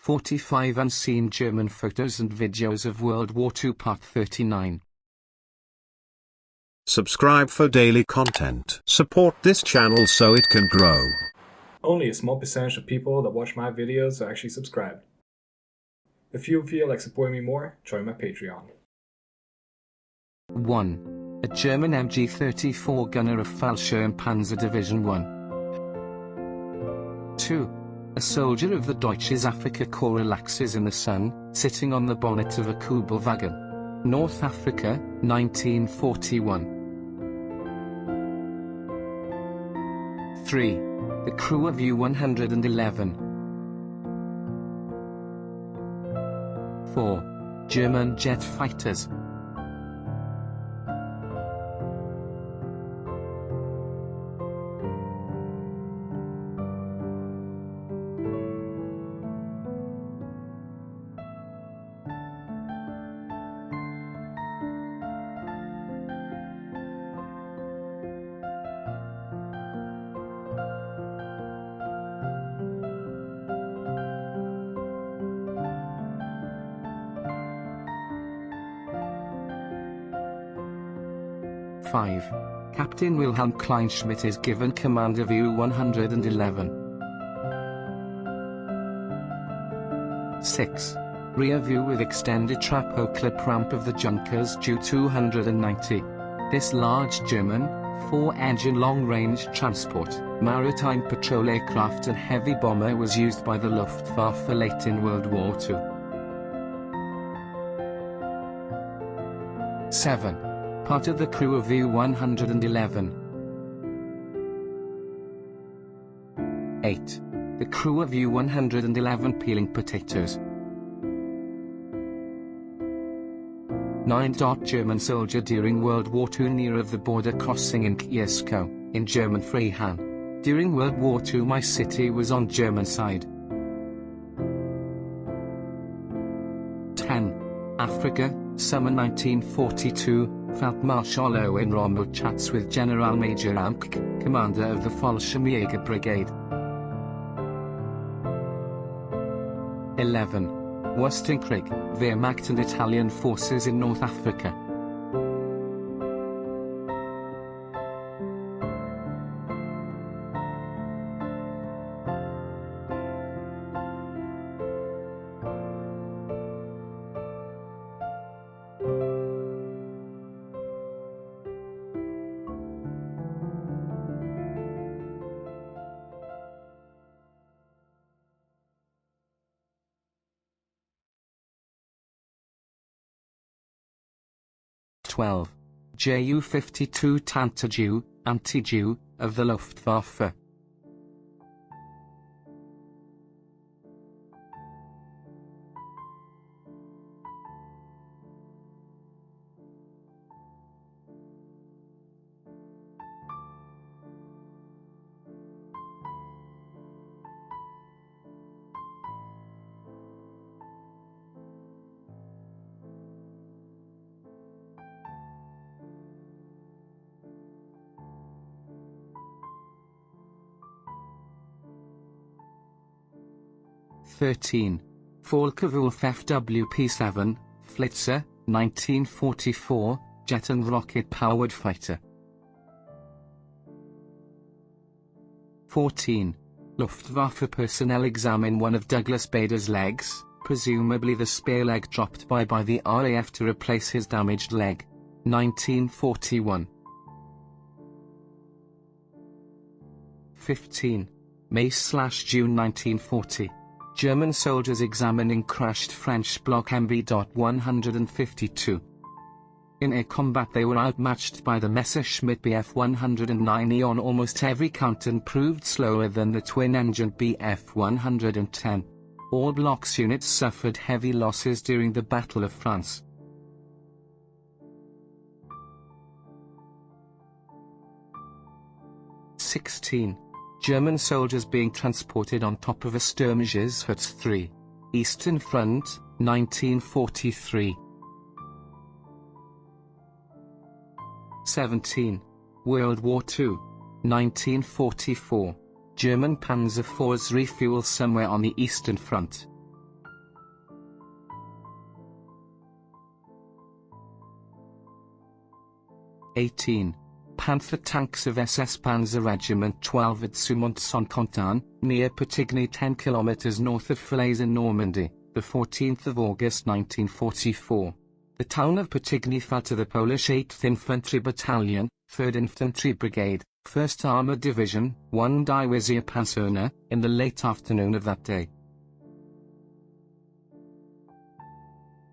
45 Unseen German Photos and Videos of World War II Part 39. Subscribe for daily content. Support this channel so it can grow. Only a small percentage of people that watch my videos are actually subscribed. If you feel like supporting me more, join my Patreon. 1. A German MG-34 gunner of Fallschirm Panzer Division 1. 2. A soldier of the Deutsches Afrika Korps relaxes in the sun, sitting on the bonnet of a Kubelwagen. North Africa, 1941. 3. The crew of U-111. 4. German jet fighters. 5. Captain Wilhelm Kleinschmidt is given command of U-111. 6. Rear view with extended trapo clip ramp of the Junkers Ju-290. This large German, 4-engine long-range transport, maritime patrol aircraft and heavy bomber was used by the Luftwaffe late in World War II. 7. Part of the crew of U-111. 8. The crew of U-111 peeling potatoes. 9. German soldier during World War II near of the border crossing in Kiesko, in German Freiheit. During World War II my city was on German side. 10. Africa, summer 1942, Feldmarschall Owen Rommel chats with General Major Amk, commander of the Fallschirmjäger Brigade. 11. Wostankrieg, Wehrmacht and Italian forces in North Africa. 12. Ju-52 Tantiju, Anti-Ju, of the Luftwaffe. 13. Focke-Wulf FWP-7, Flitzer, 1944, jet and rocket-powered fighter. 14. Luftwaffe personnel examine one of Douglas Bader's legs, presumably the spare leg dropped by the RAF to replace his damaged leg. 1941. 15. May/June 1940. German soldiers examining crashed French Block MB.152. In air combat they were outmatched by the Messerschmitt Bf-109E on almost every count and proved slower than the twin-engine Bf-110. All blocks units suffered heavy losses during the Battle of France. 16. German soldiers being transported on top of a Sturmgeschütz 3. Eastern Front, 1943. 17. World War II. 1944. German Panzer IVs refuel somewhere on the Eastern Front. 18. Panther tanks of SS Panzer Regiment 12 at Soumont-Saint-Quentin, near Pertigny 10 km north of Falaise in Normandy, the 14th of August 1944. The town of Pertigny fell to the Polish 8th Infantry Battalion, 3rd Infantry Brigade, 1st Armoured Division, 1 Dywizia Pancerna, in the late afternoon of that day.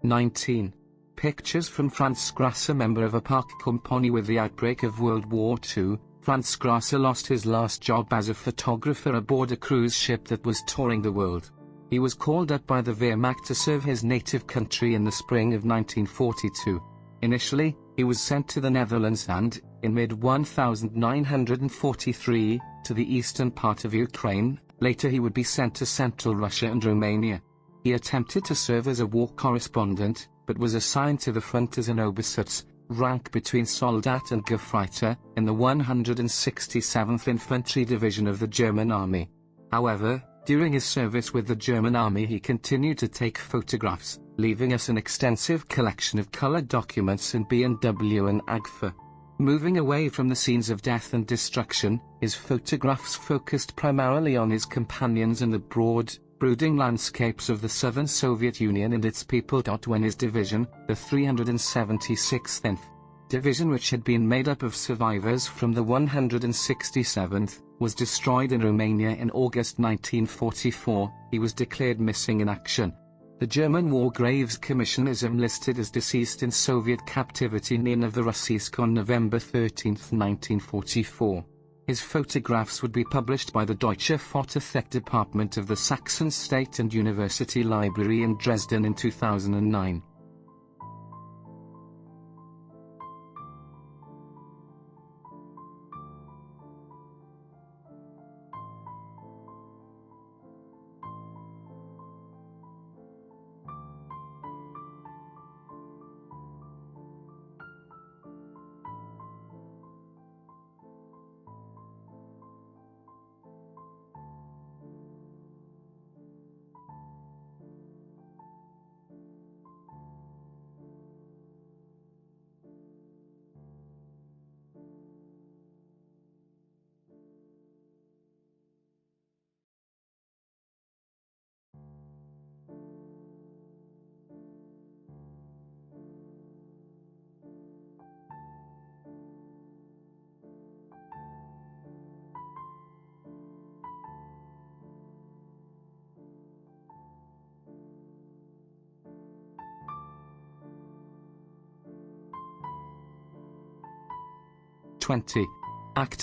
19. Pictures from Franz Grasser, member of a park company. With the outbreak of World War II, Franz Grasser lost his last job as a photographer aboard a cruise ship that was touring the world. He was called up by the Wehrmacht to serve his native country in the spring of 1942. Initially, he was sent to the Netherlands and, in mid-1943, to the eastern part of Ukraine. Later he would be sent to Central Russia and Romania. He attempted to serve as a war correspondent, but was assigned to the front as an Oberst, rank between Soldat and Gefreiter, in the 167th Infantry Division of the German Army. However, during his service with the German Army he continued to take photographs, leaving us an extensive collection of colored documents in B&W and Agfa. Moving away from the scenes of death and destruction, his photographs focused primarily on his companions and the broad, brooding landscapes of the southern Soviet Union and its people. When his division, the 376th Inf. Division, which had been made up of survivors from the 167th, was destroyed in Romania in August 1944, he was declared missing in action. The German War Graves Commission is him listed as deceased in Soviet captivity near Novorossiysk on November 13, 1944. His photographs would be published by the Deutsche Fotothek department of the Saxon State and University Library in Dresden in 2009.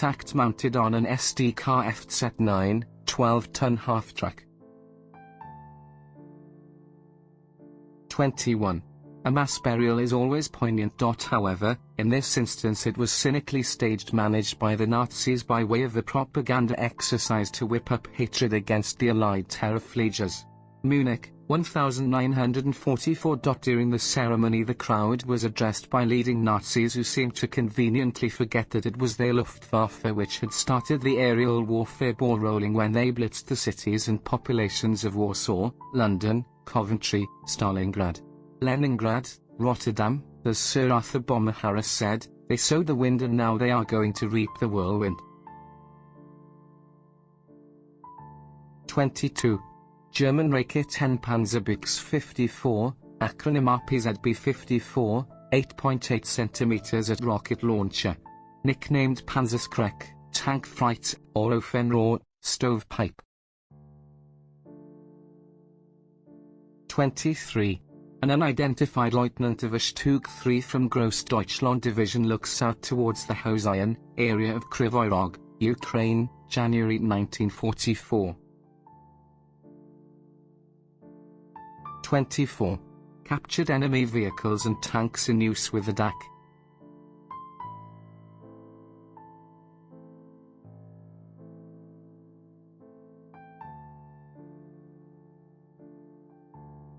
Act mounted on an SD car FZ9, 12-ton half-track. 21. A mass burial is always poignant. However, in this instance it was cynically staged, managed by the Nazis by way of a propaganda exercise to whip up hatred against the Allied terror flages. Munich, 1944. During the ceremony the crowd was addressed by leading Nazis who seemed to conveniently forget that it was their Luftwaffe which had started the aerial warfare ball rolling when they blitzed the cities and populations of Warsaw, London, Coventry, Stalingrad, Leningrad, Rotterdam. As Sir Arthur Bomber Harris said, "They sowed the wind and now they are going to reap the whirlwind." 22. German Raiket 10 Panzerbix 54, acronym RPZB-54, 8.8 cm at rocket launcher. Nicknamed Panzerskreck, tank fright, or Ofenrohr, stovepipe. 23. An unidentified lieutenant of a Stug 3 from Grossdeutschland Division looks out towards the Hoseion area of Kryvyi Rog, Ukraine, January 1944. 24. Captured enemy vehicles and tanks in use with the DAK.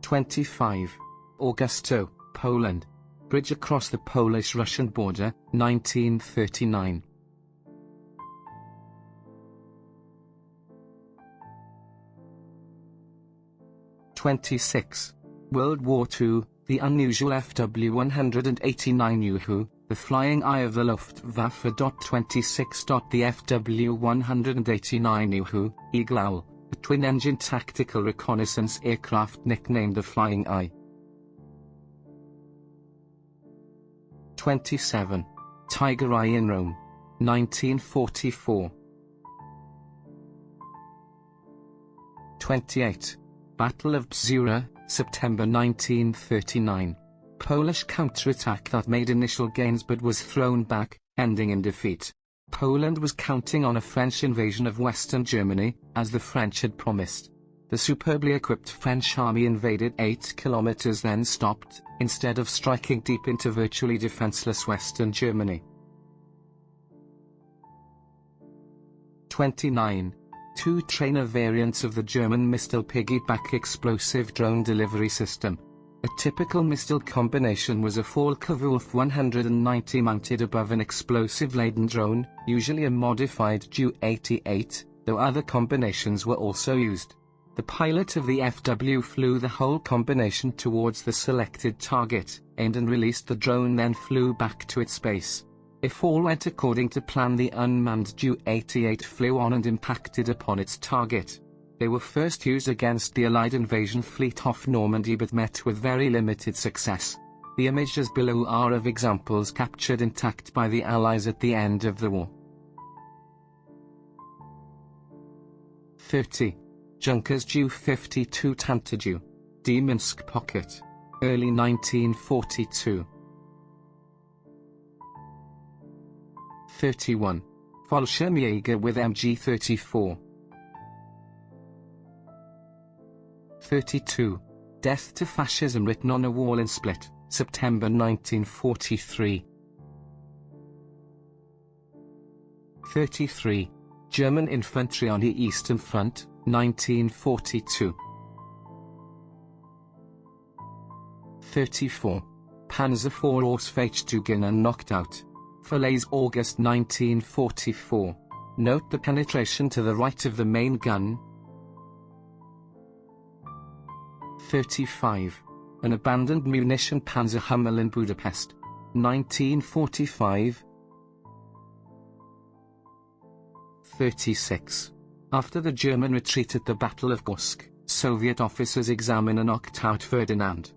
25. Augusto, Poland. Bridge across the Polish-Russian border, 1939. 26. World War II, the unusual FW-189 Uhu, The flying eye of the Luftwaffe. 26. The FW-189 Eagle Owl, a twin-engine tactical reconnaissance aircraft nicknamed the Flying Eye. 27. Tiger Eye in Rome, 1944. 28. Battle of Bzura, September 1939. Polish counterattack that made initial gains but was thrown back, ending in defeat. Poland was counting on a French invasion of Western Germany, as the French had promised. The superbly equipped French army invaded 8 kilometers then stopped, instead of striking deep into virtually defenseless Western Germany. 29. Two trainer variants of the German Mistel piggyback explosive drone delivery system. A typical Mistel combination was a Focke-Wulf 190 mounted above an explosive-laden drone, usually a modified Ju-88, though other combinations were also used. The pilot of the FW flew the whole combination towards the selected target, aimed and released the drone, then flew back to its base. If all went according to plan, the unmanned Ju-88 flew on and impacted upon its target. They were first used against the Allied invasion fleet off Normandy but met with very limited success. The images below are of examples captured intact by the Allies at the end of the war. 30. Junkers Ju-52 Tantadew, D. Minsk Pocket, early 1942. 31. Fallschirmjäger with MG-34. 32. Death to Fascism written on a wall in Split, September 1943. 33. German infantry on the Eastern Front, 1942. 34. Panzer IV Ausfechtungen knocked out. Falaise, August 1944. Note the penetration to the right of the main gun. 35. An abandoned munition Panzer Hummel in Budapest, 1945. 36. After the German retreat at the Battle of Kursk, Soviet officers examine and knocked out Ferdinand.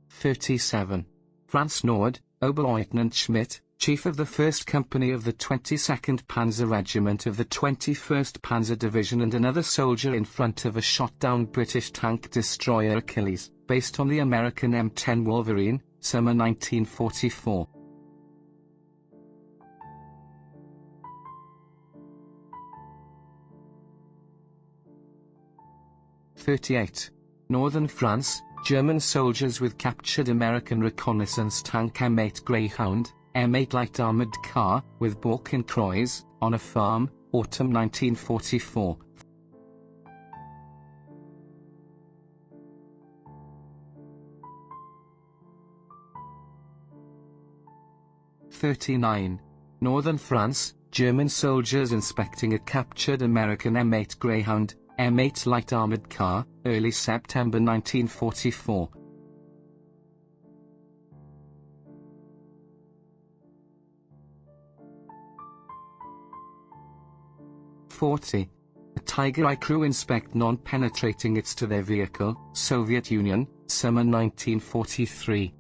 37. Franz Nord, Oberleutnant Schmidt, Chief of the 1st Company of the 22nd Panzer Regiment of the 21st Panzer Division and another soldier in front of a shot-down British tank destroyer Achilles, based on the American M10 Wolverine, summer 1944. 38. Northern France, German soldiers with captured American reconnaissance tank M8 Greyhound, M8 light armored car, with Borkenkreuz, on a farm, autumn 1944. 39. Northern France, German soldiers inspecting a captured American M8 Greyhound, M8 light armored car, early September 1944. 40. A Tiger Eye crew inspect non-penetrating hits to their vehicle, Soviet Union, summer 1943.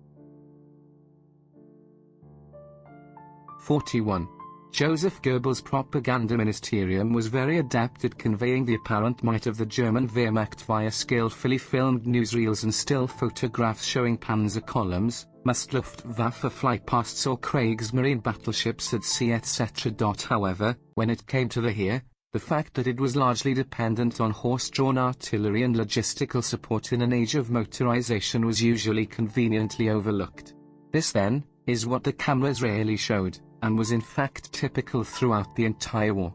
41. Joseph Goebbels' propaganda ministerium was very adept at conveying the apparent might of the German Wehrmacht via skillfully filmed newsreels and still photographs showing panzer columns, Luftwaffe flypasts or Kriegsmarine battleships at sea etc. However, when it came to the fact that it was largely dependent on horse-drawn artillery and logistical support in an age of motorization was usually conveniently overlooked. This then, is what the cameras rarely showed, and was in fact typical throughout the entire war.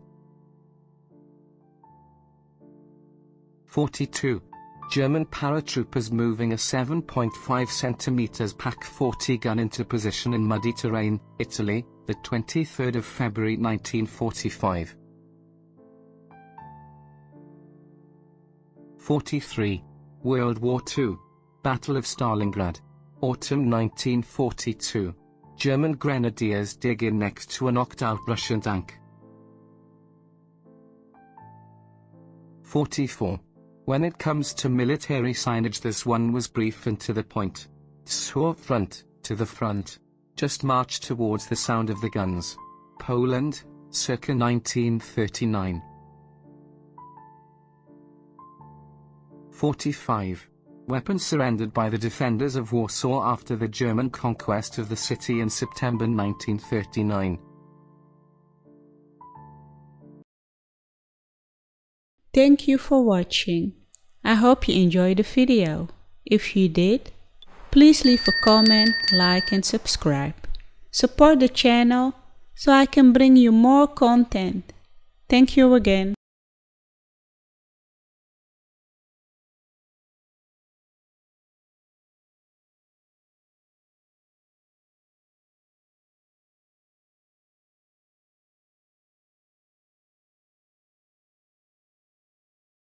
42. German paratroopers moving a 7.5 cm PaK-40 gun into position in muddy terrain, Italy, the 23rd of February 1945. 43. World War II. Battle of Stalingrad. Autumn 1942. German grenadiers dig in next to a knocked-out Russian tank. 44. When it comes to military signage, this one was brief and to the point. Zur Front, to the front. Just march towards the sound of the guns. Poland, circa 1939. 45. Weapons surrendered by the defenders of Warsaw after the German conquest of the city in September 1939. Thank you for watching. I hope you enjoyed the video. If you did, please leave a comment, like and subscribe. Support the channel so I can bring you more content. Thank you again.